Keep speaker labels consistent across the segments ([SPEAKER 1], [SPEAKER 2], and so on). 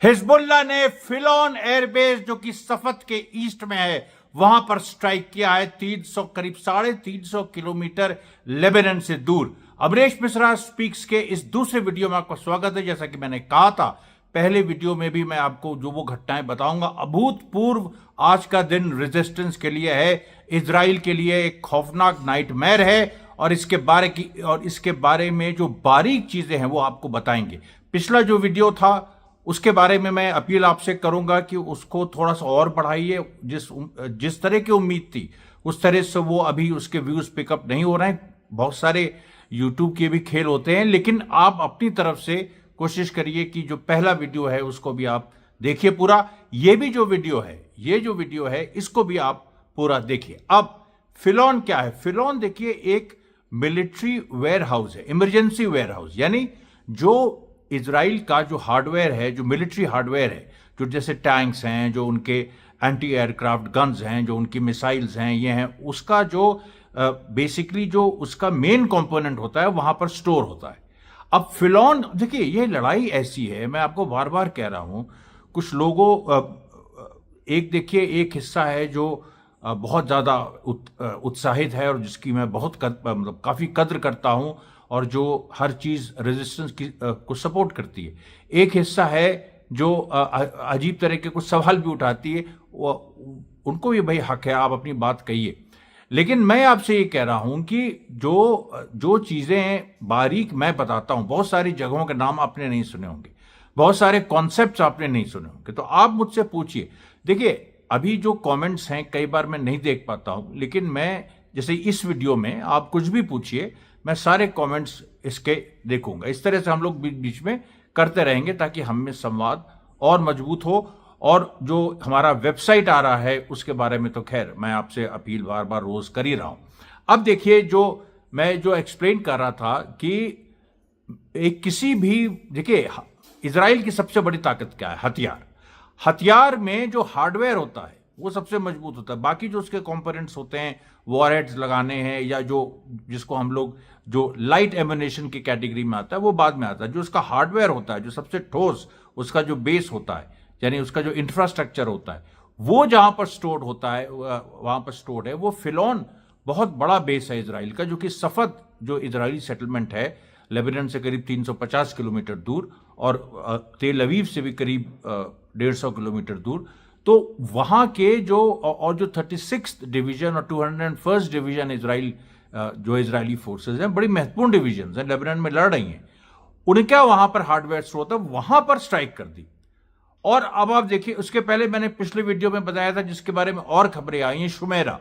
[SPEAKER 1] Hezbollah ने फिलौन airbase जो कि सफद के ईस्ट में है वहां पर स्ट्राइक किया है 300 करीब 350 किलोमीटर लेबनान से दूर। अमरीश मिश्रा स्पीक्स के इस दूसरे वीडियो में आपका स्वागत है। जैसा कि मैंने कहा था पहले वीडियो में भी मैं आपको जो वो घटनाएं बताऊंगा, अभूतपूर्व आज का दिन रेजिस्टेंस के लिए है, इजराइल के लिए एक खौफनाक नाइटमेयर है और इसके बारे में जो बारीक चीजें हैं वो आपको बताएंगे। पिछला जो वीडियो था उसके बारे में मैं अपील आपसे करूंगा कि उसको थोड़ा सा और बढ़ाइए। जिस तरह की उम्मीद थी उस तरह से वो अभी उसके व्यूज पिकअप नहीं हो रहे हैं। बहुत सारे यूट्यूब के भी खेल होते हैं, लेकिन आप अपनी तरफ से कोशिश करिए कि जो पहला वीडियो है उसको भी आप देखिए पूरा। ये जो वीडियो है इसको भी आप पूरा देखिए। अब फिलौन क्या है? फिलौन देखिए एक मिलिट्री वेयर हाउस है, इमरजेंसी वेयर हाउस, यानी जो इजराइल का जो हार्डवेयर है, जो मिलिट्री हार्डवेयर है, जो जैसे टैंक्स हैं, जो उनके एंटी एयरक्राफ्ट गन्स हैं, जो उनकी मिसाइल्स हैं, ये हैं, उसका जो बेसिकली जो उसका मेन कंपोनेंट होता है वहां पर स्टोर होता है। अब फिलौन देखिए, ये लड़ाई ऐसी है, मैं आपको बार बार कह रहा हूं, कुछ लोगों एक हिस्सा है जो बहुत ज्यादा उत्साहित है और जिसकी मैं मतलब काफी कद्र करता हूं और जो हर चीज रेजिस्टेंस की को सपोर्ट करती है। एक हिस्सा है जो अजीब तरह के कुछ सवाल भी उठाती है, उनको भी भाई हक है, आप अपनी बात कहिए। लेकिन मैं आपसे ये कह रहा हूं कि जो चीजें बारीक मैं बताता हूं, बहुत सारी जगहों के नाम आपने नहीं सुने होंगे, बहुत सारे कॉन्सेप्ट्स आपने नहीं सुने होंगे, तो आप मुझसे पूछिए। देखिए अभी जो कमेंट्स हैं कई बार मैं नहीं देख पाता हूं, लेकिन मैं जैसे इस वीडियो में आप कुछ भी पूछिए, मैं सारे कमेंट्स इसके देखूंगा। इस तरह से हम लोग बीच में करते रहेंगे ताकि हम में संवाद और मजबूत हो। और जो हमारा वेबसाइट आ रहा है उसके बारे में तो खैर मैं आपसे अपील बार बार रोज कर ही रहा हूं। अब देखिए, जो मैं एक्सप्लेन कर रहा था कि एक किसी भी, देखिए इजराइल की सबसे बड़ी ताकत क्या है? हथियार में जो हार्डवेयर होता है वो सबसे मजबूत होता है। बाकी जो उसके कंपोनेंट्स होते हैं, वॉरहेड्स लगाने हैं या जिसको हम लोग जो लाइट एम्युनिशन की कैटेगरी में आता है वो बाद में आता है। जो उसका हार्डवेयर होता है, जो सबसे ठोस उसका जो बेस होता है, यानी उसका जो इंफ्रास्ट्रक्चर होता है, वो जहां पर स्टोर्ड होता है, वहां पर स्टोर्ड है वो फिलौन। बहुत बड़ा बेस है इजराइल का, जो कि सफद जो इजरायली सेटलमेंट है लेबनान से करीब 350 किलोमीटर दूर और तेल अवीव से भी करीब 150 किलोमीटर दूर। तो वहां के जो 36th डिवीजन और 201st डिवीजन इजरायली फोर्सेस हैं, बड़ी महत्वपूर्ण डिवीजन हैं, लेबनान में लड़ रही हैं, उनका वहां पर हार्डवेयर स्टोर था, वहां पर स्ट्राइक कर दी। और अब आप देखिए, उसके पहले मैंने पिछले वीडियो में बताया था जिसके बारे में और खबरें आई हैं, शुमेरा।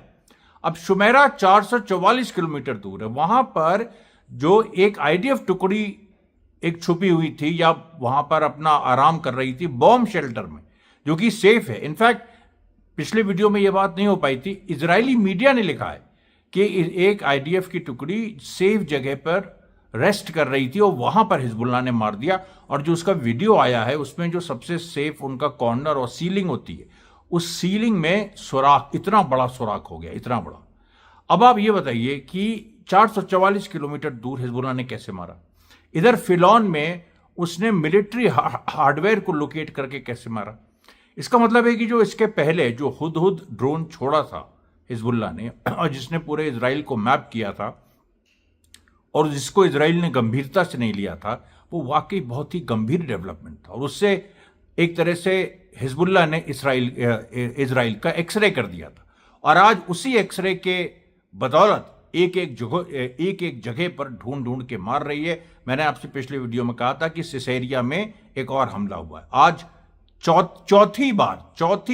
[SPEAKER 1] अब शुमेरा 444 किलोमीटर दूर है, वहां पर जो एक आईडीएफ टुकड़ी एक छुपी हुई थी या वहां पर अपना आराम कर रही थी बॉम्ब शेल्टर में, जो कि सेफ है। इनफैक्ट पिछले वीडियो में यह बात नहीं हो पाई थी, इजरायली मीडिया ने लिखा है कि एक आईडीएफ की टुकड़ी सेफ जगह पर रेस्ट कर रही थी और वहां पर हिजबुल्लाह ने मार दिया। और जो उसका वीडियो आया है उसमें जो सबसे सेफ उनका कॉर्नर और सीलिंग होती है, उस सीलिंग में सुराख, इतना बड़ा सुराख हो गया, इतना बड़ा। अब आप ये बताइए कि 444 किलोमीटर दूर हिजबुल्लाह ने कैसे मारा? इधर फिलौन में उसने मिलिट्री हार्डवेयर को लोकेट करके कैसे मारा? इसका मतलब है कि जो इसके पहले जो हुदहुद ड्रोन छोड़ा था हिजबुल्लाह ने और जिसने पूरे इजराइल को मैप किया था और जिसको इजराइल ने गंभीरता से नहीं लिया था, वो वाकई बहुत ही गंभीर डेवलपमेंट था। और उससे एक तरह से हिजबुल्लाह ने इजराइल का एक्सरे कर दिया था। और आज उसी एक्सरे के बदौलत एक एक जगह पर ढूंढ के मार रही है। मैंने आपसे पिछले वीडियो में कहा था कि सिसेरिया में एक और हमला हुआ है। आज चौथी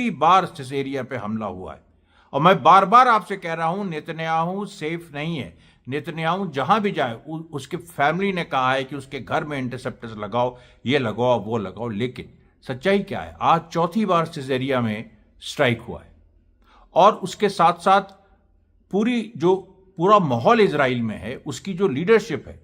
[SPEAKER 1] बार सिसेरिया पे हमला हुआ है। और मैं बार बार आपसे कह रहा हूं, नेतन्याहू सेफ नहीं है। नेतन्याहू जहां भी जाए, उसके फैमिली ने कहा है कि उसके घर में इंटरसेप्टर्स लगाओ, ये लगाओ, वो लगाओ, लेकिन सच्चाई क्या है? आज चौथी बार सिसेरिया में स्ट्राइक हुआ है। और उसके साथ साथ पूरा माहौल इजराइल में है, उसकी जो लीडरशिप है,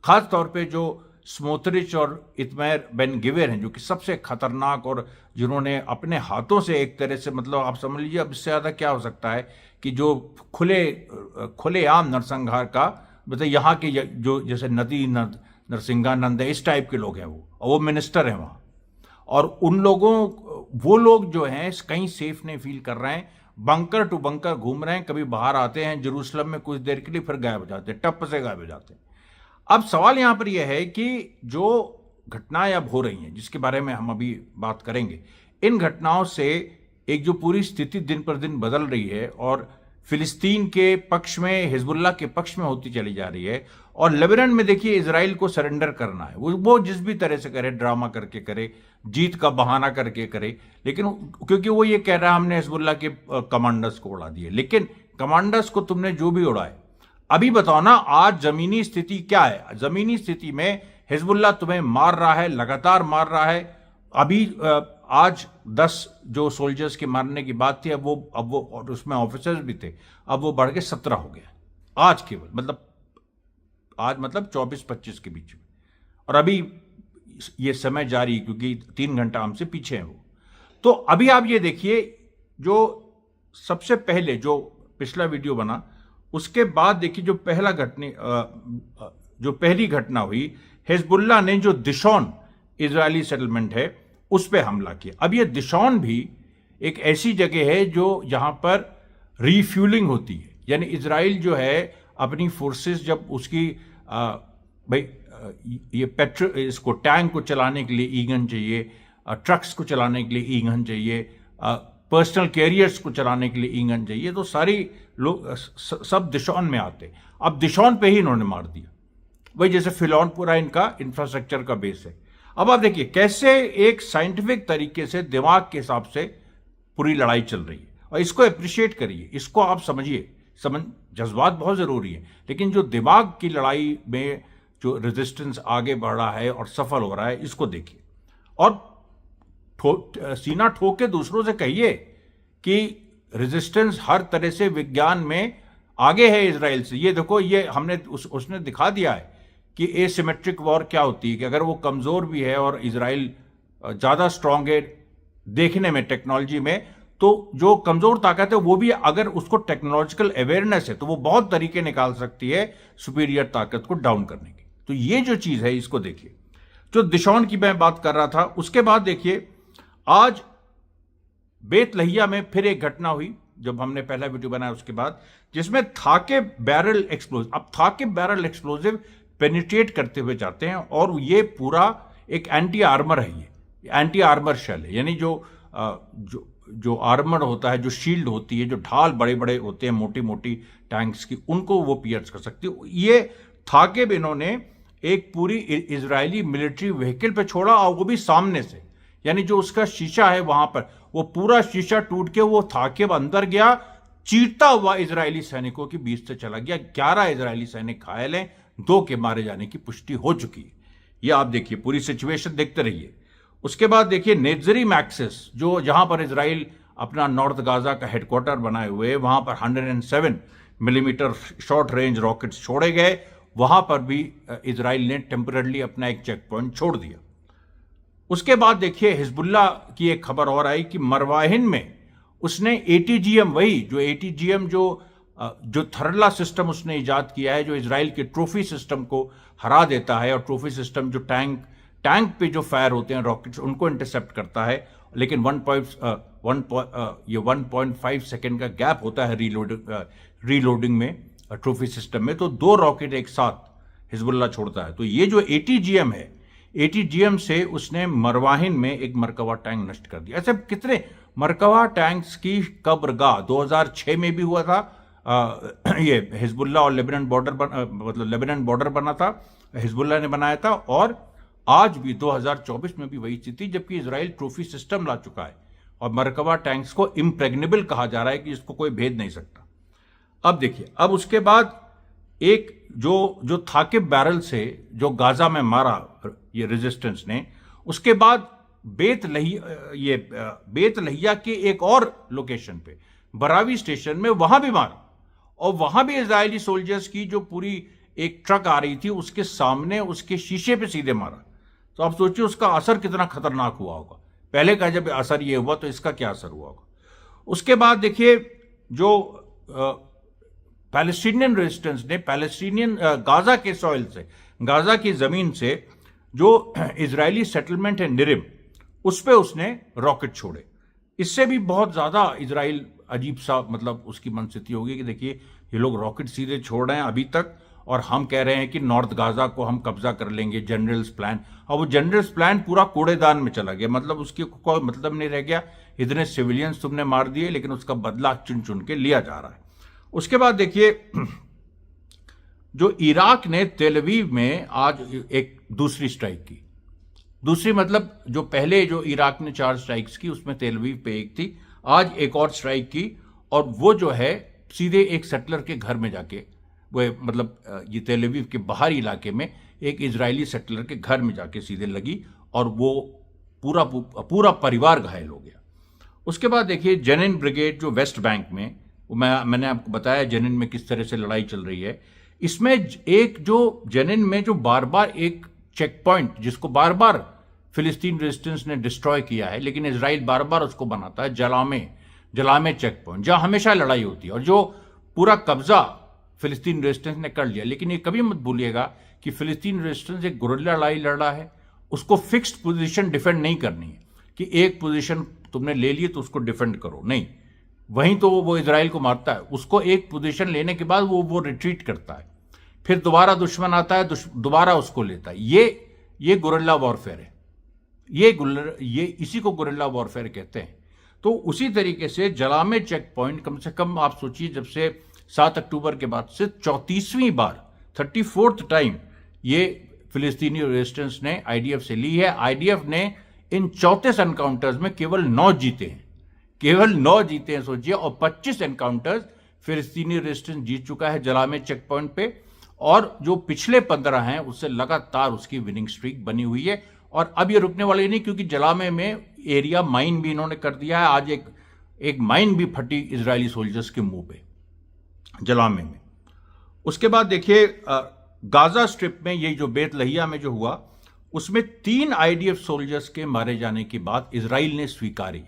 [SPEAKER 1] खास तौर पे जो स्मोत्रिच और इतमार बेन गिवेर हैं, जो कि सबसे खतरनाक और जिन्होंने अपने हाथों से एक तरह से, मतलब आप समझ लीजिए अब इससे ज्यादा क्या हो सकता है कि जो खुलेआम नरसंहार का, मतलब यहाँ के जो जैसे नरसिंहानंद है, इस टाइप के लोग हैं वो, और वो मिनिस्टर हैं वहाँ। और उन लोगों, वो लोग जो हैं कहीं सेफ नहीं फील कर रहे हैं, बंकर टू बंकर घूम रहे हैं, कभी बाहर आते हैं जेरूसलम में कुछ देर के लिए, फिर गायब हो जाते हैं, टप से गायब हो जाते हैं। अब सवाल यहां पर यह है कि जो घटनाएं अब हो रही हैं, जिसके बारे में हम अभी बात करेंगे, इन घटनाओं से एक जो पूरी स्थिति दिन पर दिन बदल रही है और फिलिस्तीन के पक्ष में, हिजबुल्लाह के पक्ष में होती चली जा रही है, और लेबनान में देखिए इजराइल को सरेंडर करना है, वो जिस भी तरह से करे, ड्रामा करके करे, जीत का बहाना करके करे, लेकिन क्योंकि वो ये कह रहा है हमने हिजबुल्लाह के कमांडर्स को उड़ा दिए, लेकिन कमांडर्स को तुमने जो भी उड़ाए, अभी बताओ ना आज जमीनी स्थिति क्या है? जमीनी स्थिति में हिजबुल्लाह तुम्हें मार रहा है, लगातार मार रहा है। अभी आज 10 जो सोल्जर्स के मारने की बात थी, अब वो और उसमें ऑफिसर्स भी थे, अब वो बढ़ के 17 हो गया आज केवल, मतलब आज मतलब 24-25 के बीच में, और अभी ये समय जारी, क्योंकि 3 घंटा हमसे पीछे हैं वो। तो अभी आप ये देखिए, जो सबसे पहले जो पिछला वीडियो बना, उसके बाद देखिए जो पहली घटना हुई, हिजबुल्लाह ने जो दिशोन इजरायली सेटलमेंट है उस पर हमला किया। अब ये दिशोन भी एक ऐसी जगह है जो जहां पर रीफ्यूलिंग होती है, यानी इजराइल जो है अपनी फोर्सेस, जब उसकी ये पेट्रोल, इसको टैंक को चलाने के लिए ईंधन चाहिए, ट्रक्स को चलाने के लिए ईंधन चाहिए, पर्सनल कैरियर्स को चलाने के लिए ईंधन चाहिए, तो सारी लोग सब दिशोन में आते। अब दिशोन पे ही इन्होंने मार दिया, वही जैसे फिलौन पूरा इनका इंफ्रास्ट्रक्चर का बेस है। अब आप देखिए कैसे एक साइंटिफिक तरीके से दिमाग के हिसाब से पूरी लड़ाई चल रही है, और इसको अप्रिशिएट करिए, इसको आप समझिए। जज्बात बहुत जरूरी है, लेकिन जो दिमाग की लड़ाई में जो रेजिस्टेंस आगे बढ़ रहा है और सफल हो रहा है, इसको देखिए, और सीना ठोक के दूसरों से कहिए कि रेजिस्टेंस हर तरह से विज्ञान में आगे है इजराइल से। ये देखो, ये हमने उसने दिखा दिया है कि एसिमेट्रिक वॉर क्या होती है, कि अगर वो कमजोर भी है और इजराइल ज्यादा स्ट्रांग है देखने में, टेक्नोलॉजी में, तो जो कमजोर ताकत है वो भी अगर उसको टेक्नोलॉजिकल अवेयरनेस है तो वो बहुत तरीके निकाल सकती है सुपीरियर ताकत को डाउन करने की। तो ये जो चीज है इसको देखिए, जो दिशोन की मैं बात कर रहा था। उसके बाद देखिए आज बेतलहिया में फिर एक घटना हुई, जब हमने पहला वीडियो बनाया उसके बाद, जिसमें थाके बैरल एक्सप्लोजिव, अब थाके बैरल एक्सप्लोजिव पेनिट्रेट करते हुए जाते हैं, और ये पूरा एक एंटी आर्मर है, ये एंटी आर्मर शेल है, यानी जो आर्मर होता है, जो शील्ड होती है, जो ढाल बड़े बड़े होते हैं मोटी मोटी टैंक्स की, उनको वो पियर्स कर सकती है। ये थाके भी इन्होंने एक पूरी इजरायली मिलिट्री व्हीकल पे छोड़ा, और वो भी सामने से, यानी जो उसका शीशा है वहां पर, वो पूरा शीशा टूट के वो थाके अंदर गया, चीरता हुआ इजरायली सैनिकों के बीच से चला गया। 11 इजरायली सैनिक घायल हैं, 2 के मारे जाने की पुष्टि हो चुकी है। ये आप देखिए, पूरी सिचुएशन देखते रहिए। उसके बाद देखिए नेत्जरी मैक्सिस, जो जहां पर इजराइल अपना नॉर्थ गाजा का हेडक्वार्टर बनाए हुए, वहां पर 107 मिलीमीटर शॉर्ट रेंज रॉकेट्स छोड़े गए, वहां पर भी इजराइल ने टेम्पररली अपना एक चेक पॉइंट छोड़ दिया। उसके बाद देखिए हिजबुल्लाह की एक खबर और आई कि मरवाहिन में उसने एटीजीएम, वही जो एटीजीएम जो थर्ला सिस्टम उसने इजाद किया है, जो इजराइल के ट्रॉफी सिस्टम को हरा देता है, और ट्रॉफी सिस्टम जो टैंक पे जो फायर होते हैं रॉकेट्स, उनको इंटरसेप्ट करता है, लेकिन 1.5 सेकेंड का गैप होता है रीलोडिंग में ट्रॉफी सिस्टम में, तो 2 रॉकेट एक साथ हिजबुल्लाह छोड़ता है। तो ये जो एटीजीएम है, एटीजीएम से उसने मरवाहिन में एक मरकवा टैंक नष्ट कर दिया। ऐसे कितने मरकवा टैंक्स की कब्रगाह 2006 में भी हुआ था, ये हिजबुल्लाह और लेबनान बॉर्डर मतलब लेबनान बॉर्डर बना था, हिजबुल्लाह ने बनाया था, और आज भी 2024 में भी वही स्थिति, जबकि इजराइल ट्रॉफी सिस्टम ला चुका है, और मरकवा टैंक्स को इम्प्रेग्नेबल कहा जा रहा है कि इसको कोई भेद नहीं सकता। अब देखिए, अब उसके बाद एक जो थाकिब बैरल से जो गाजा में मारा ये रेजिस्टेंस ने, उसके बाद बेतलहिया के एक और लोकेशन पे बरावी स्टेशन में वहां भी मारा, और वहां भी इजरायली सोल्जर्स की जो पूरी एक ट्रक आ रही थी उसके सामने उसके शीशे पे सीधे मारा। तो आप सोचिए उसका असर कितना खतरनाक हुआ होगा। पहले का जब असर ये हुआ तो इसका क्या असर हुआ होगा। उसके बाद देखिए जो पैलेस्टीनियन रेजिस्टेंस ने पैलेस्टीनियन गाजा के सॉइल से, गाजा की जमीन से जो इजरायली सेटलमेंट है निरिम, उस पर उसने रॉकेट छोड़े। इससे भी बहुत ज़्यादा इजराइल अजीब सा मतलब उसकी मनस्थिति होगी कि देखिए ये लोग रॉकेट सीधे छोड़ रहे हैं अभी तक, और हम कह रहे हैं कि नॉर्थ गाजा को हम कब्जा कर लेंगे, जनरल्स प्लान। अब वो जनरल्स प्लान पूरा कूड़ेदान में चला गया, मतलब उसकी कोई मतलब नहीं रह गया। इतने सिविलियंस तुमने मार दिए, लेकिन उसका बदला चुन चुन के लिया जा रहा है। उसके बाद देखिए जो इराक ने तेल अवीव में आज एक दूसरी स्ट्राइक की, दूसरी मतलब जो पहले जो इराक ने 4 स्ट्राइक्स की उसमें तेल अवीव पे एक थी, आज एक और स्ट्राइक की, और वो जो है सीधे एक सेटलर के घर में जाके, वो मतलब ये तेल अवीव के बाहरी इलाके में एक इजरायली सेटलर के घर में जाके सीधे लगी, और वो पूरा परिवार घायल हो गया। उसके बाद देखिए जेनिन ब्रिगेड जो वेस्ट बैंक में, मैंने आपको बताया जेनिन में किस तरह से लड़ाई चल रही है। इसमें एक जो जेनिन में जो बार बार एक चेक पॉइंट जिसको बार बार फिलिस्तीन रेजिस्टेंस ने डिस्ट्रॉय किया है, लेकिन इजराइल बार बार उसको बनाता है, जलामे चेक पॉइंट, जहां हमेशा लड़ाई होती है और जो पूरा कब्जा फिलिस्तीन रेजिस्टेंस ने कर लिया। लेकिन ये कभी मत भूलिएगा कि फिलिस्तीन रेजिस्टेंस एक गुरिल्ला लड़ाई लड़ रहा है, उसको फिक्स्ड पोजीशन डिफेंड नहीं करनी है कि एक पोजीशन तुमने ले ली तो उसको डिफेंड करो, नहीं। वहीं तो वो इजराइल को मारता है, उसको एक पोजीशन लेने के बाद वो रिट्रीट करता है, फिर दोबारा दुश्मन आता है, दोबारा उसको लेता है। ये गुरिल्ला वॉरफेयर है, ये इसी को गुरिल्ला वॉरफेयर कहते हैं। तो उसी तरीके से जलामे चेक पॉइंट कम से कम आप सोचिए, जब से 7 अक्टूबर के बाद से 34वीं बार 34th टाइम ये फिलिस्तीनी रेजिस्टेंस ने आईडीएफ से ली है। आईडीएफ ने इन 34 एनकाउंटर्स में केवल 9 जीते हैं, सोचिए, और 25 एनकाउंटर्स फिलिस्तीनी रेजिस्टेंस जीत चुका है जलामे चेक पॉइंट पे, और जो पिछले 15 हैं उससे लगातार उसकी विनिंग स्ट्रीक बनी हुई है। और अब ये रुकने वाली नहीं, क्योंकि जलामे में एरिया माइन भी इन्होंने कर दिया है। आज एक माइन भी फटी इजरायली सोल्जर्स के मुंह पे जलामे में। उसके बाद देखिए गाजा स्ट्रिप में ये जो बेत लहिया में जो हुआ, उसमें 3 आईडीएफ सोल्जर्स के मारे जाने की बात इजराइल ने स्वीकारी।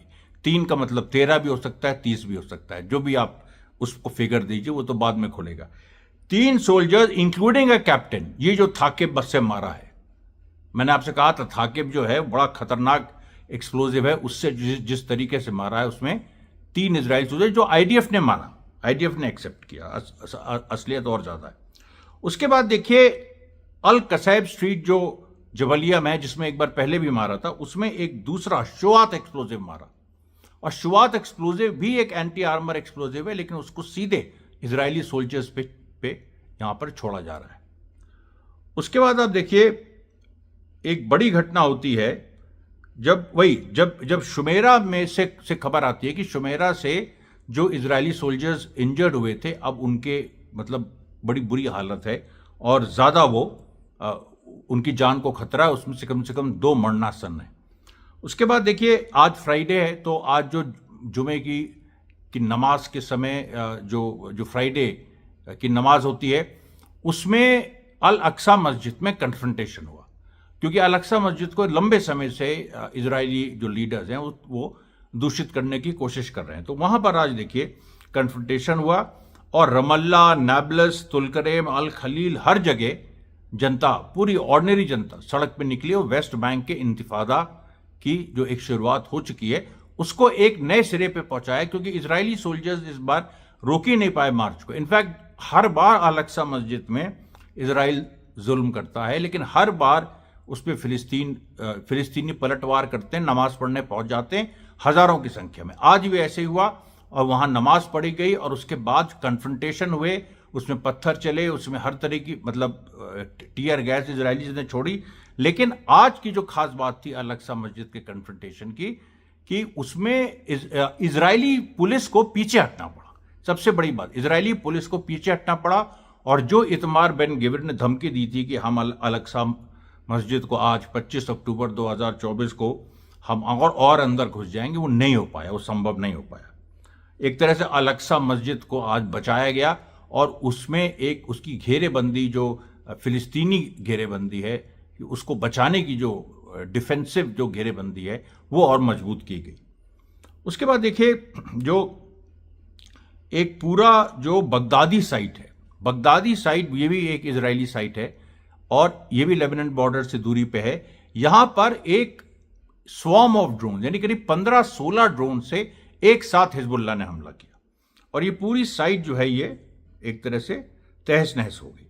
[SPEAKER 1] 3 का मतलब 13 भी हो सकता है, 30 भी हो सकता है, जो भी आप उसको फिगर दीजिए, वो तो बाद में खुलेगा। 3 सोल्जर्स इंक्लूडिंग अ कैप्टन, ये जो थाकेब बस से मारा है। मैंने आपसे कहा था थाकेब जो है बड़ा खतरनाक एक्सप्लोजिव है, उससे जिस तरीके से मारा है उसमें 3 इजराइल सोल्जर जो आईडीएफ ने मारा, आईडीएफ ने एक्सेप्ट किया, असलियत और ज्यादा है। उसके बाद देखिए अल कसैब स्ट्रीट जो जबलिया में है, जिसमें एक बार पहले भी मारा था, उसमें एक दूसरा शुआत एक्सप्लोजिव मारा, और शुआत एक्सप्लोजिव भी एक एंटी आर्मर एक्सप्लोजिव है, लेकिन उसको सीधे इजरायली सोल्जर्स पे यहां पर छोड़ा जा रहा है। उसके बाद आप देखिए एक बड़ी घटना होती है जब शुमेरा में से खबर आती है कि शुमेरा से जो इजरायली सोल्जर्स इंजर्ड हुए थे, अब उनके मतलब बड़ी बुरी हालत है और ज्यादा वो उनकी जान को खतरा है, उसमें से कम 2 मरणासन है। उसके बाद देखिए आज फ्राइडे है, तो आज जो जुमे की नमाज के समय जो फ्राइडे की नमाज होती है, उसमें अल अक्सा मस्जिद में कन्फ्रंटेशन हुआ, क्योंकि अल अक्सा मस्जिद को लंबे समय से इजरायली जो लीडर्स हैं वो दूषित करने की कोशिश कर रहे हैं। तो वहां पर आज देखिए कन्फ्रंटेशन हुआ, और रमल्ला, नाब्लस, तुलकरेम, अल खलील, हर जगह जनता, पूरी ऑर्डिनरी जनता सड़क पे निकली, और वेस्ट बैंक के इंतिफादा की जो एक शुरुआत हो चुकी है उसको एक नए सिरे पे पहुंचाया, क्योंकि इजरायली सोल्जर्स इस बार रोक ही नहीं पाए मार्च को। इनफैक्ट हर बार अल अक्सा मस्जिद में इजराइल जुल्म करता है, लेकिन हर बार उस पर फिलिस्तीनी पलटवार करते हैं, नमाज पढ़ने पहुंच जाते हैं हजारों की संख्या में। आज भी ऐसे ही हुआ, और वहां नमाज पढ़ी गई, और उसके बाद कन्फ्रंटेशन हुए, उसमें पत्थर चले, उसमें हर तरह की मतलब टीयर गैस इजरायली ने छोड़ी। लेकिन आज की जो खास बात थी अल अक्सा मस्जिद के कन्फ्रंटेशन की, कि उसमें इजरायली पुलिस को पीछे हटना पड़ा। सबसे बड़ी बात, इजरायली पुलिस को पीछे हटना पड़ा, और जो इतमार बेन गिविर ने धमकी दी थी कि हम अल अक्सा मस्जिद को आज 25 अक्टूबर 2024 को हम और अंदर घुस जाएंगे, वो नहीं हो पाया, वो संभव नहीं हो पाया। एक तरह से अल अक्सा मस्जिद को आज बचाया गया, और उसमें एक उसकी घेरेबंदी जो फिलिस्तीनी घेरेबंदी है, उसको बचाने की जो डिफेंसिव जो घेरेबंदी है वो और मजबूत की गई। उसके बाद देखिए जो एक पूरा जो बगदादी साइट है, बगदादी साइट ये भी एक इजरायली साइट है, और ये भी लेबनान बॉर्डर से दूरी पे है। यहां पर एक स्वॉर्म ऑफ ड्रोन, यानी करीब 15-16 ड्रोन से एक साथ हिजबुल्लाह ने हमला किया और ये पूरी साइट जो है ये एक तरह से तहस नहस हो गई।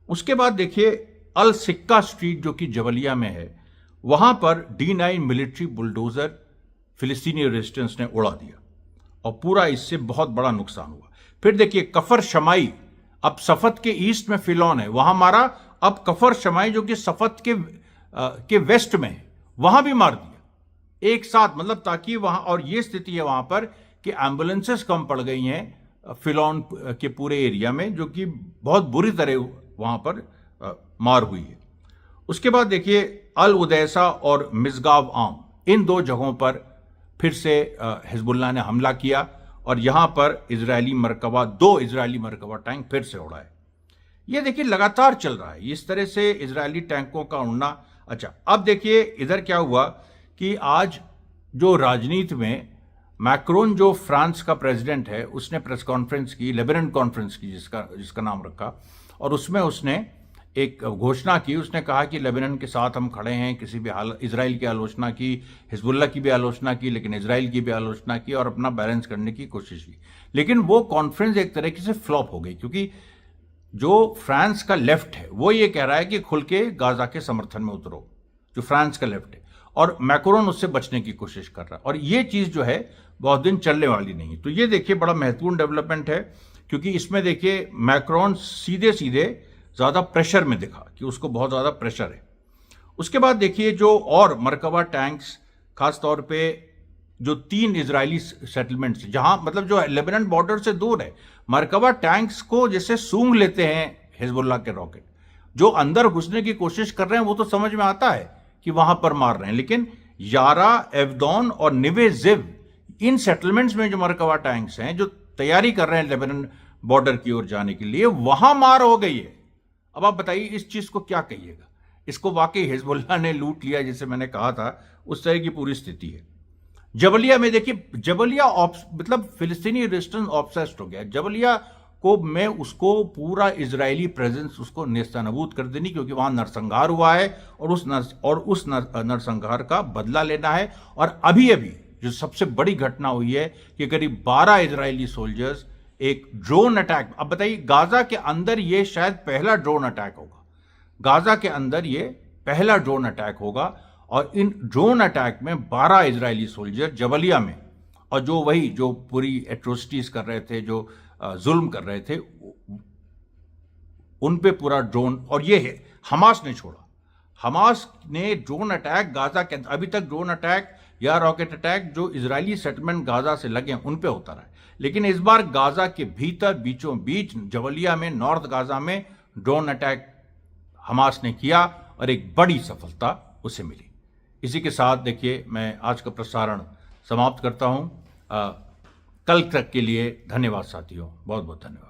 [SPEAKER 1] उसके बाद देखिए अल सिक्का स्ट्रीट जो कि जबलिया में है, वहां पर D9 मिलिट्री बुलडोजर फिलिस्तीनी रेजिस्टेंस ने उड़ा दिया और पूरा इससे बहुत बड़ा नुकसान हुआ। फिर देखिए कफर शमाई, अब सफत के ईस्ट में फिलौन है, वहां मारा। अब कफर शमाई जो कि सफत के वेस्ट में है, वहां भी मार दिया एक साथ, मतलब ताकि वहां, और ये स्थिति है वहां पर कि एम्बुलेंसेस कम पड़ गई हैं फिलौन के पूरे एरिया में, जो कि बहुत बुरी तरह वहां पर मार हुई है। उसके बाद देखिए अल उदैसा और मिसगाव आम, इन दो जगहों पर फिर से हिजबुल्लाह ने हमला किया और यहां पर दो इजरायली मरकबा टैंक फिर से उड़ाए। ये देखिए लगातार चल रहा है इस तरह से इजरायली टैंकों का उड़ना। अच्छा, अब देखिए इधर क्या हुआ कि आज जो राजनीति में मैक्रोन जो फ्रांस का प्रेसिडेंट है, उसने प्रेस कॉन्फ्रेंस की, लेबनान कॉन्फ्रेंस की, जिसका नाम रखा, और उसमें उसने एक घोषणा की। उसने कहा कि लेबनान के साथ हम खड़े हैं, किसी भी हाल इजराइल की आलोचना की, हिजबुल्लाह की भी आलोचना की, लेकिन इजराइल की भी आलोचना की और अपना बैलेंस करने की कोशिश की। लेकिन वो कॉन्फ्रेंस एक तरीके से फ्लॉप हो गई, क्योंकि जो फ्रांस का लेफ्ट है वो ये कह रहा है कि खुल के गाजा के समर्थन में उतरो, जो फ्रांस का लेफ्ट है, और मैक्रोन उससे बचने की कोशिश कर रहा है, और ये चीज जो है बहुत दिन चलने वाली नहीं। तो ये देखिए बड़ा महत्वपूर्ण डेवलपमेंट है, क्योंकि इसमें देखिए मैक्रोन सीधे सीधे ज्यादा प्रेशर में दिखा कि उसको बहुत ज्यादा प्रेशर है। उसके बाद देखिए जो और मरकबा टैंक्स, खासतौर पे जो 3 इजरायली सेटलमेंट्स, जहां मतलब जो लेबनान बॉर्डर से दूर है, मरकबा टैंक्स को जैसे सूंघ लेते हैं हिजबुल्लाह के रॉकेट, जो अंदर घुसने की कोशिश कर रहे हैं वो तो समझ में आता है कि वहां पर मार रहे हैं, लेकिन यारा, एवदौन और निवे जिव, इन सेटलमेंट्स में जो मरकबा टैंक्स हैं जो तैयारी कर रहे हैं लेबनान बॉर्डर की ओर जाने के लिए, वहां मार हो गई है। अब आप बताइए इस चीज को क्या कहिएगा? इसको वाकई हिजबुल्लाह ने लूट लिया, जैसे मैंने कहा था, उस तरह की पूरी स्थिति है। जबलिया में देखिए, जबलिया मतलब फिलिस्तीनी रेजिस्टेंस ऑब्सेस्ड हो गया। जबलिया को में उसको पूरा इजरायली प्रेजेंस उसको नेस्तनाबूद कर देनी, क्योंकि वहां नरसंहार हुआ है और उस नरसंहार का बदला लेना है। और अभी अभी जो सबसे बड़ी घटना हुई है कि करीब 12 इजरायली सोल्जर्स एक ड्रोन अटैक, अब बताइए गाजा के अंदर ये शायद पहला ड्रोन अटैक होगा, गाजा के अंदर ये पहला ड्रोन अटैक होगा, और इन ड्रोन अटैक में 12 इजरायली सोल्जर जबलिया में, और जो पूरी एट्रोसिटीज कर रहे थे, जो जुल्म कर रहे थे, उन पे पूरा ड्रोन, और ये है हमास ने छोड़ा। हमास ने ड्रोन अटैक गाजा के, अभी तक ड्रोन अटैक या रॉकेट अटैक जो इजरायली सेटलमेंट गाजा से लगे हैं उन पे होता रहा है, लेकिन इस बार गाजा के भीतर बीचों बीच जबलिया में, नॉर्थ गाजा में ड्रोन अटैक हमास ने किया और एक बड़ी सफलता उसे मिली। इसी के साथ देखिए मैं आज का प्रसारण समाप्त करता हूं। कल तक के लिए धन्यवाद साथियों, बहुत बहुत धन्यवाद।